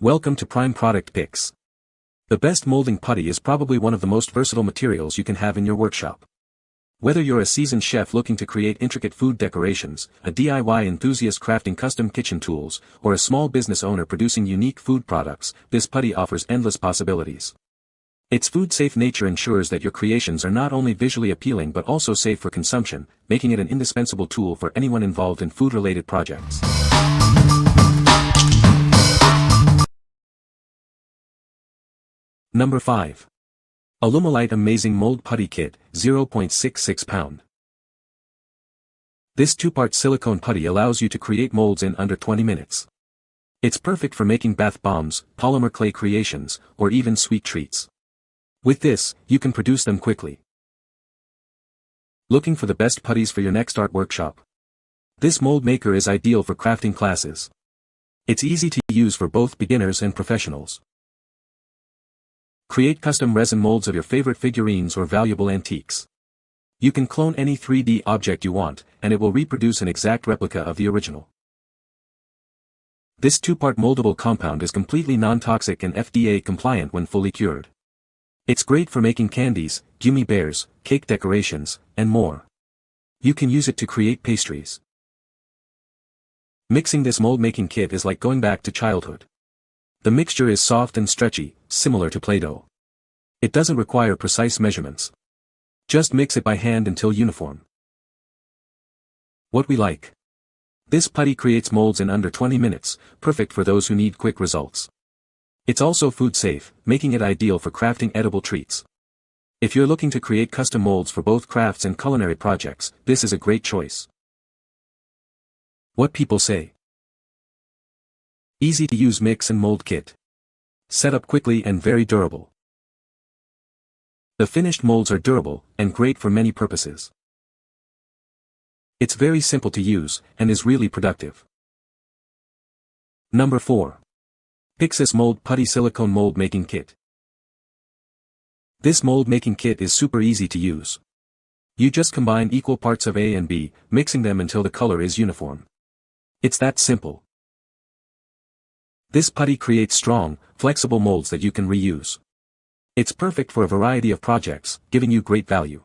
Welcome to Prime Product Picks. The best molding putty is probably one of the most versatile materials you can have in your workshop. Whether you're a seasoned chef looking to create intricate food decorations, a DIY enthusiast crafting custom kitchen tools, or a small business owner producing unique food products, this putty offers endless possibilities. Its food-safe nature ensures that your creations are not only visually appealing but also safe for consumption, making it an indispensable tool for anyone involved in food-related projects. Number 5. Alumilite Amazing Mold Putty Kit, 0.66 pound. This two-part silicone putty allows you to create molds in under 20 minutes. It's perfect for making bath bombs, polymer clay creations, or even sweet treats. With this, you can produce them quickly. Looking for the best putties for your next art workshop? This mold maker is ideal for crafting classes. It's easy to use for both beginners and professionals. Create custom resin molds of your favorite figurines or valuable antiques. You can clone any 3D object you want, and it will reproduce an exact replica of the original. This two-part moldable compound is completely non-toxic and FDA compliant when fully cured. It's great for making candies, gummy bears, cake decorations, and more. You can use it to create pastries. Mixing this mold-making kit is like going back to childhood. The mixture is soft and stretchy, similar to Play-Doh. It doesn't require precise measurements. Just mix it by hand until uniform. What we like. This putty creates molds in under 20 minutes, perfect for those who need quick results. It's also food safe, making it ideal for crafting edible treats. If you're looking to create custom molds for both crafts and culinary projects, this is a great choice. What people say. Easy to use mix and mold kit. Set up quickly and very durable. The finished molds are durable, and great for many purposes. It's very simple to use, and is really productive. Number 4. Pixiss Mold Putty Silicone Mold Making Kit. This mold making kit is super easy to use. You just combine equal parts of A and B, mixing them until the color is uniform. It's that simple. This putty creates strong, flexible molds that you can reuse. It's perfect for a variety of projects, giving you great value.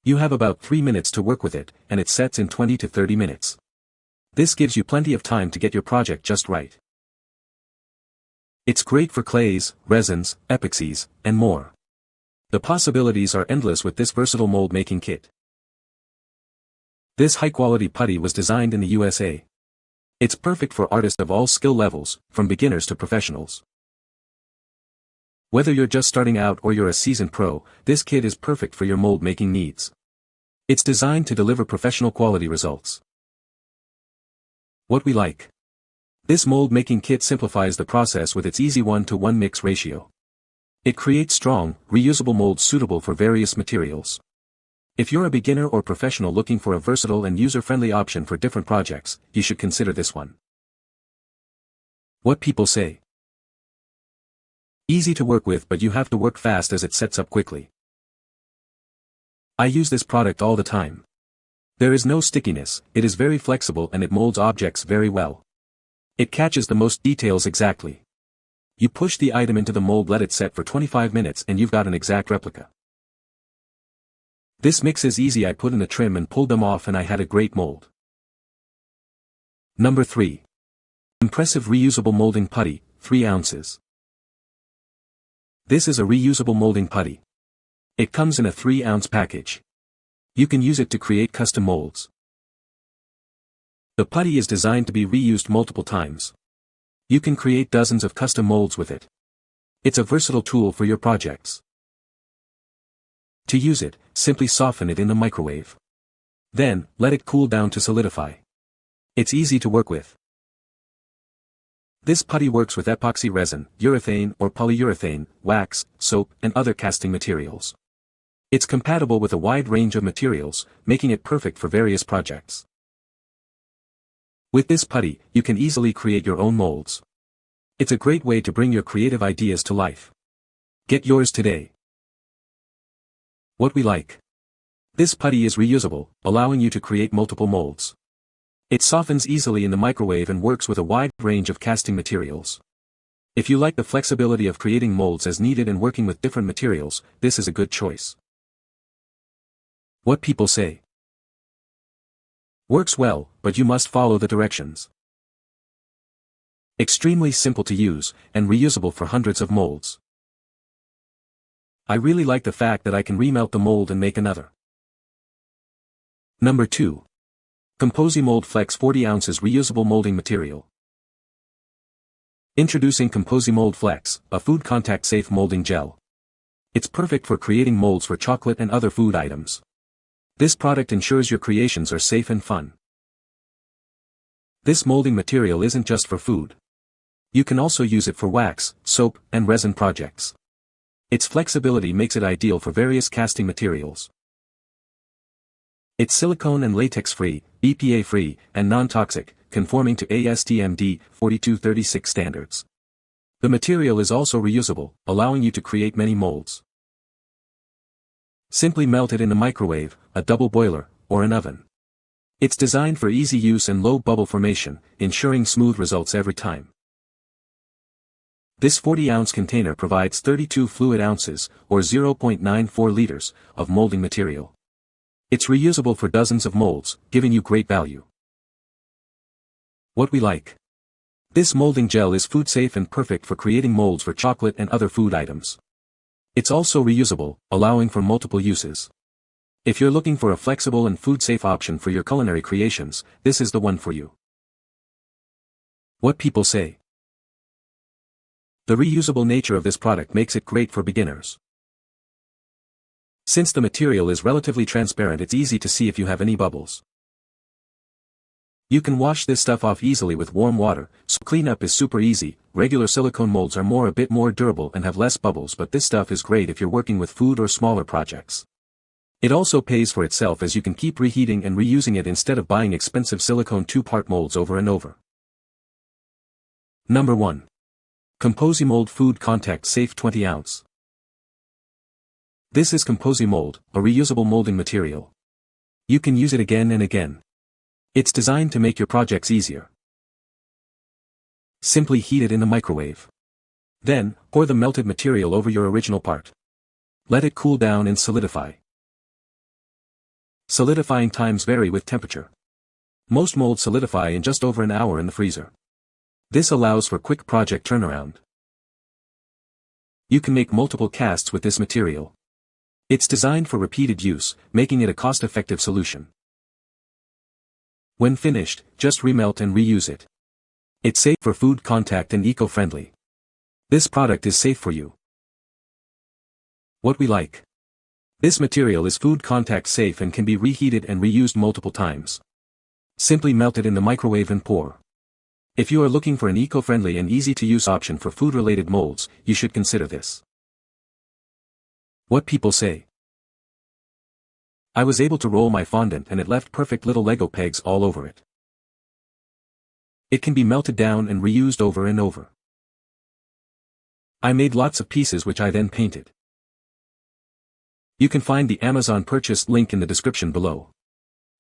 You have about 3 minutes to work with it, and it sets in 20 to 30 minutes. This gives you plenty of time to get your project just right. It's great for clays, resins, epoxies, and more. The possibilities are endless with this versatile mold-making kit. This high-quality putty was designed in the USA. It's perfect for artists of all skill levels, from beginners to professionals. Whether you're just starting out or you're a seasoned pro, this kit is perfect for your mold-making needs. It's designed to deliver professional quality results. What we like. This mold-making kit simplifies the process with its easy 1-to-1 mix ratio. It creates strong, reusable molds suitable for various materials. If you're a beginner or professional looking for a versatile and user-friendly option for different projects, you should consider this one. What people say. Easy to work with, but you have to work fast as it sets up quickly. I use this product all the time. There is no stickiness, it is very flexible and it molds objects very well. It catches the most details exactly. You push the item into the mold, let it set for 25 minutes and you've got an exact replica. This mix is easy, I put in a trim and pulled them off and I had a great mold. Number 3. Impressive Reusable Molding Putty, 3 ounces. This is a reusable molding putty. It comes in a 3-ounce package. You can use it to create custom molds. The putty is designed to be reused multiple times. You can create dozens of custom molds with it. It's a versatile tool for your projects. To use it, simply soften it in the microwave. Then, let it cool down to solidify. It's easy to work with. This putty works with epoxy resin, urethane or polyurethane, wax, soap, and other casting materials. It's compatible with a wide range of materials, making it perfect for various projects. With this putty, you can easily create your own molds. It's a great way to bring your creative ideas to life. Get yours today. What we like. This putty is reusable, allowing you to create multiple molds. It softens easily in the microwave and works with a wide range of casting materials. If you like the flexibility of creating molds as needed and working with different materials, this is a good choice. What people say. Works well, but you must follow the directions. Extremely simple to use, and reusable for hundreds of molds. I really like the fact that I can remelt the mold and make another. Number 2. ComposiMold Flex 40 ounces reusable molding material. Introducing ComposiMold Flex, a food contact safe molding gel. It's perfect for creating molds for chocolate and other food items. This product ensures your creations are safe and fun. This molding material isn't just for food. You can also use it for wax, soap, and resin projects. Its flexibility makes it ideal for various casting materials. It's silicone and latex-free, BPA-free, and non-toxic, conforming to ASTM D4236 standards. The material is also reusable, allowing you to create many molds. Simply melt it in the microwave, a double boiler, or an oven. It's designed for easy use and low bubble formation, ensuring smooth results every time. This 40-ounce container provides 32 fluid ounces, or 0.94 liters, of molding material. It's reusable for dozens of molds, giving you great value. What we like. This molding gel is food safe and perfect for creating molds for chocolate and other food items. It's also reusable, allowing for multiple uses. If you're looking for a flexible and food safe option for your culinary creations, this is the one for you. What people say. The reusable nature of this product makes it great for beginners. Since the material is relatively transparent, it's easy to see if you have any bubbles. You can wash this stuff off easily with warm water, so cleanup is super easy. Regular silicone molds are a bit more durable and have less bubbles, but this stuff is great if you're working with food or smaller projects. It also pays for itself as you can keep reheating and reusing it instead of buying expensive silicone 2-part molds over and over. Number 1. ComposiMold Food Contact Safe 20 ounce. This is ComposiMold, a reusable molding material. You can use it again and again. It's designed to make your projects easier. Simply heat it in the microwave. Then, pour the melted material over your original part. Let it cool down and solidify. Solidifying times vary with temperature. Most molds solidify in just over an hour in the freezer. This allows for quick project turnaround. You can make multiple casts with this material. It's designed for repeated use, making it a cost-effective solution. When finished, just remelt and reuse it. It's safe for food contact and eco-friendly. This product is safe for you. What we like. This material is food contact safe and can be reheated and reused multiple times. Simply melt it in the microwave and pour. If you are looking for an eco-friendly and easy-to-use option for food-related molds, you should consider this. What people say. I was able to roll my fondant and it left perfect little Lego pegs all over it. It can be melted down and reused over and over. I made lots of pieces which I then painted. You can find the Amazon purchase link in the description below.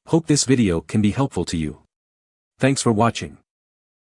Hope this video can be helpful to you. Thanks for watching.